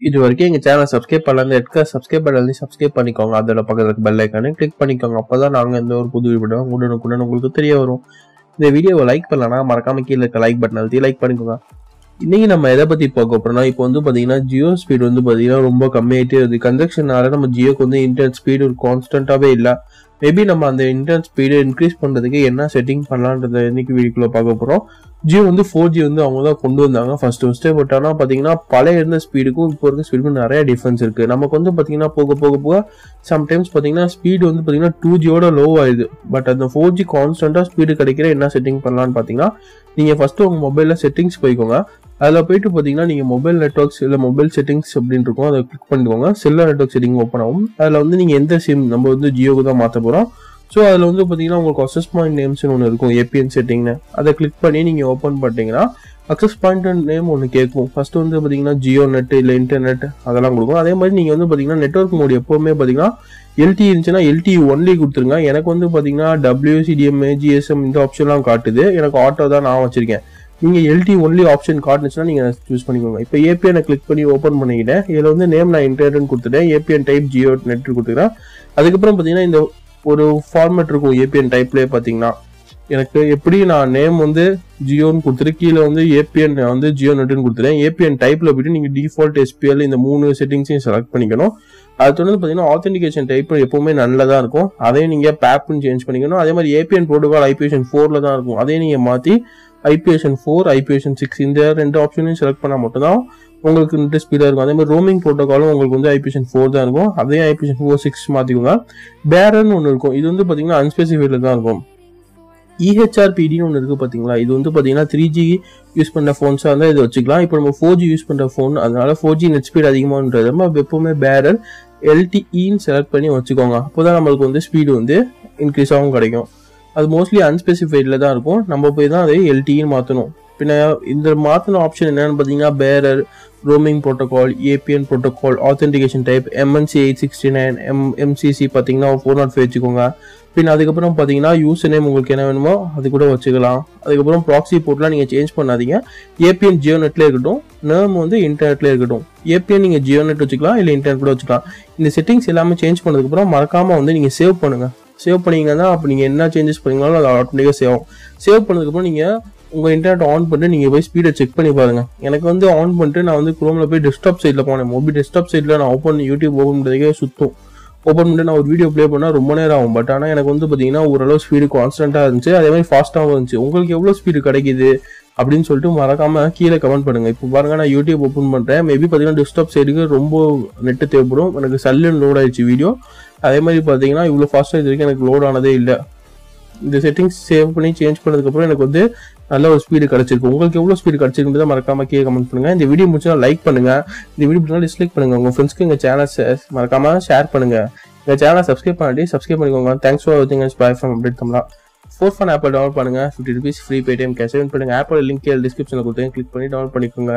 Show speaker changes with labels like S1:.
S1: இதுவரைக்கும் எங்க சேனலை சப்ஸ்கிரைப் பண்ணலாம் இருக்க சப்ஸ்கிரைப் பண்ணி சப்ஸ்கிரைப் பண்ணிக்கோங்க. அதோட பக்கத்துக்கு பெல் ஐக்கானே கிளிக் பண்ணிக்கோங்க. அப்பதான் நாங்க எந்த ஒரு புது வீடியோ உடனுக்குடன் உங்களுக்கு தெரிய வரும். இந்த வீடியோவை லைக் பண்ணலன்னா மறக்காம கீழே இருக்க லைக் பட்டன் அழுத்தி லைக் பண்ணிக்கோங்க. இன்னைக்கு நம்ம எதை பத்தி பார்க்க போறோம்னா, இப்போ வந்து பாத்தீங்கன்னா ஜியோ ஸ்பீட் வந்து பாத்தீங்கன்னா ரொம்ப கம்மியாயிட்டே வருது. கன்ஜெக்ஷனால நம்ம ஜியோக்கு வந்து இன்டர்நெட் ஸ்பீடு ஒரு கான்ஸ்டன்டாவே இல்ல. மேபி நம்ம அந்த இன்டர்நெட் ஸ்பீடு இன்க்ரீஸ் பண்றதுக்கு என்ன செட்டிங் பண்ணலான்றத இன்னைக்கு வீடியோக்குள்ள பார்க்க போறோம். ஜியோ வந்து 4G வந்து அவங்க தான் கொண்டு வந்தாங்க ஃபர்ஸ்ட். பட் ஆனால் பார்த்தீங்கன்னா பழைய இருந்த ஸ்பீடுக்கும் இப்போ இருக்க ஸ்பீடுக்கும் நிறைய டிஃபரன்ஸ் இருக்கு. நமக்கு வந்து பார்த்தீங்கன்னா போக சம்டைம்ஸ் பார்த்தீங்கன்னா ஸ்பீடு வந்து பார்த்தீங்கன்னா 2Gயோட லோ ஆயிடுது. பட் அந்த 4G கான்ஸ்டன்டா ஸ்பீடு கிடைக்கிற என்ன செட்டிங் பண்ணலான்னு பார்த்தீங்கன்னா, நீங்க ஃபர்ஸ்ட் உங்க மொபைல்ல செட்டிங்ஸ் போய்க்கோங்க. அதில் போயிட்டு பார்த்தீங்கன்னா நீங்கள் மொபைல் நெட்ஒர்க்ஸ் இல்லை மொபைல் செட்டிங்ஸ் அப்படின்னு இருக்கும், அதை கிளிக் பண்ணிக்கோங்க. செல்லுலர் நெட்ஒர்க் செட்டிங் ஓப்பன் ஆகும். அதில் வந்து நீங்கள் எந்த சிம் நம்ம வந்து ஜியோக்கு தான் மாற்ற போகிறோம். ஸோ அதில் வந்து பார்த்தீங்கன்னா உங்களுக்கு அக்சஸ் பாயிண்ட் நேம்ஸ்னு ஒன்று இருக்கும், ஏபிஎன் செட்டிங்னு. அதை கிளிக் பண்ணி நீங்கள் ஓப்பன் பண்ணிட்டீங்கன்னா அக்சஸ் பாயிண்ட் நேம் ஒன்று கேட்கும். ஃபர்ஸ்ட் வந்து பார்த்தீங்கன்னா ஜியோ நெட் இல்லை இன்டர்நெட் அதெல்லாம் கொடுக்கும். அதே மாதிரி நீங்கள் வந்து பார்த்தீங்கன்னா நெட்ஒர்க் மோட் எப்போவுமே பார்த்தீங்கன்னா எல்டி இருந்துச்சுன்னா எல்டி ஒன்லி கொடுத்துருங்க. எனக்கு வந்து பார்த்தீங்கன்னா WCDMA GSM இந்த ஆப்ஷன்லாம் காட்டுது. எனக்கு ஆட்டோ தான் நான் வச்சிருக்கேன். நீங்கள் எல்டி ஒன்லி ஆப்ஷன் காட்டுச்சுன்னா நீங்கள் சூஸ் பண்ணிக்கோங்க. இப்போ ஏபிஎனை கிளிக் பண்ணி ஓப்பன் பண்ணிக்கிட்டேன். இதில் வந்து நேம் நான் இன்டர்நெட் கொடுத்துட்டேன். ஏபிஎன் டைப் ஜியோ நெட் கொடுத்துக்கிறேன். அதுக்கப்புறம் பார்த்தீங்கன்னா இந்த ஒரு ஃபார்மேட் இருக்கும் ஏபிஎன் டைப்லேயே. பார்த்தீங்கன்னா எனக்கு எப்படி நான் நேம் வந்து ஜியோன்னு கொடுத்துட்டு கீழே வந்து ஏபிஎன் வந்து ஜியோ நெட்டுன்னு கொடுத்துட்டேன். ஏபிஎன் டைப்பில் போய்ட்டு நீங்கள் டிஃபால்ட் SPL இந்த 3 செட்டிங்ஸையும் செலக்ட் பண்ணிக்கணும். அது தொடர்ந்து பார்த்தீங்கன்னா ஆத்தென்டிகேஷன் டைப் எப்பவுமே நல்லதாக இருக்கும். அதையும் நீங்கள் பேப்னு சேஞ்ச் பண்ணிக்கணும். அதே மாதிரி ஏபிஎன் ப்ரோட்டோகால் IPv4 4ல் தான் இருக்கும். அதையும் நீங்கள் மாற்றி IPv4 IPv6 இந்த 2 ஆப்ஷனையும் செலக்ட் பண்ணால் மட்டும்தான் உங்களுக்கு நெட் ஸ்பீடாக இருக்கும். அதே மாதிரி ரோமிங் ப்ரோட்டோகாலும் உங்களுக்கு வந்து IPv4 தான் இருக்கும். அதையும் IPv4 6 மாற்றிக்கோங்க. பேரன்னு ஒன்று இருக்கும். இது வந்து பார்த்தீங்கன்னா அன்ஸ்பெசிஃபைடில் தான் இருக்கும். EHRPDன்னு ஒன்று இருக்குது பார்த்தீங்களா, இது வந்து பார்த்தீங்கன்னா 3G யூஸ் பண்ணுற ஃபோன்ஸாக இருந்தால் இதை வச்சுக்கலாம். இப்போ நம்ம 4G யூஸ் பண்ணுற ஃபோன், அதனால 4G நெட் ஸ்பீட் அதிகமாகன்றது நம்ம எப்பவுமே பேரல் LTEன்னு செலக்ட் பண்ணி வச்சுக்கோங்க. அப்போ தான் நம்மளுக்கு வந்து ஸ்பீடு வந்து இன்க்ரீஸ் ஆகும் கிடைக்கும். அது மோஸ்ட்லி அன்ஸ்பெசிஃபைடில் தான் இருக்கும். நம்ம போய் தான் அதை LTEன்னு மாற்றணும். பின்ன இந்த மாற்றின ஆப்ஷன் என்னென்னு பார்த்தீங்கன்னா bearer, roaming protocol, APN protocol, authentication type, MNC 869, MCC பார்த்தீங்கன்னா 405 வச்சுக்கோங்க. பின் அதுக்கப்புறம் பார்த்தீங்கன்னா யூசர் நேம் உங்களுக்கு என்ன வேணுமோ அது கூட வச்சுக்கலாம். அதுக்கப்புறம் ப்ராக்ஸி போர்ட்லாம் நீங்கள் சேஞ்ச் பண்ணாதீங்க. ஏபிஎன் ஜியோ நெட்லேயே இருக்கட்டும், நேம் வந்து இன்டர்நெட்லேயே இருக்கட்டும். ஏபிஎன் நீங்கள் ஜியோ நெட் வச்சுக்கலாம், இல்லை இன்டர்நெட் கூட வச்சுக்கலாம். இந்த செட்டிங்ஸ் எல்லாமே சேஞ்ச் பண்ணதுக்கப்புறம் மறக்காமல் வந்து நீங்கள் சேவ் பண்ணுங்கள். சேவ் பண்ணிங்கன்னா அப்போ நீங்கள் என்ன சேஞ்சஸ் பண்ணீங்களோ அது ஆட்டோமேட்டிக்காக சேவ் ஆகும். சேவ் பண்ணதுக்கப்புறம் நீங்கள் உங்கள் இன்டர்நெட் ஆன் பண்ணிட்டு நீங்கள் போய் ஸ்பீடை செக் பண்ணி பாருங்கள். எனக்கு வந்து ஆன் பண்ணிட்டு நான் வந்து குரோமில் போய் டெஸ்க்டாப் சைடில் போனேன். மொபைல் டெஸ்க்டாப் சைடில் நான் யூடியூப் ஓப்பன் பண்ணுறதுக்கே சுற்றும். ஓப்பன் பண்ணிட்டு நான் ஒரு வீடியோ ப்ளே பண்ணால் ரொம்ப நேரம் ஆகும். பட் ஆனால் எனக்கு வந்து பார்த்தீங்கன்னா ஓரளவு ஸ்பீடு கான்ஸ்டன்ட்டாக இருந்துச்சு. அதே மாதிரி ஃபாஸ்ட்டாகவும் இருந்துச்சு. உங்களுக்கு எவ்வளோ ஸ்பீடு கிடைக்குது அப்படின்னு சொல்லிட்டு மறக்காமல் கீழே கமெண்ட் பண்ணுங்கள். இப்போ பாருங்கள், நான் யூடியூப் ஓப்பன் பண்ணுறேன். மேபி பார்த்தீங்கன்னா டெஸ்க்டாப் சைடுக்கு ரொம்ப நெட்டு தேவைப்படும். எனக்கு சல்லுன்னு லோட் ஆயிடுச்சு வீடியோ. அதே மாதிரி பார்த்தீங்கன்னா இவ்வளோ ஃபாஸ்ட்டாக இது வரைக்கும் எனக்கு லோட் ஆனதே இல்லை. இந்த செட்டிங்ஸ் சேவ் பண்ணி சேஞ்ச் பண்ணதுக்கப்புறம் எனக்கு வந்து நல்ல ஒரு ஸ்பீடு கிடச்சிருக்கு. உங்களுக்கு எவ்வளோ ஸ்பீடு கிடச்சிருக்குன்றதை மறக்காம கீழே கமெண்ட் பண்ணுங்கள். இந்த வீடியோ முடிச்சா லைக் பண்ணுங்கள். இந்த வீடியோ பிடிச்சா டிஸ்லைக் பண்ணுங்கள். உங்கள் ஃப்ரெண்ட்ஸ்க்கு எங்கள் சேனல் மறக்காமல் ஷேர் பண்ணுங்கள். எங்கள் சேனலை சப்ஸ்கிரைப் பண்ணிக்கோங்க. தேங்க்ஸ் ஃபார் வாட்சிங். Bye from update Tamizha. 4Fun ஆப்பை டவுன்லோட் பண்ணுங்கள். ₹50 ஃப்ரீ பேடிஎம் கேஷ் பண்ணுங்கள். ஆப்போட லிங்க் டிஸ்கிரிப்ஷனில் கொடுத்தேன், கிளிக் பண்ணி டவுன்லோட் பண்ணிக்கோங்க.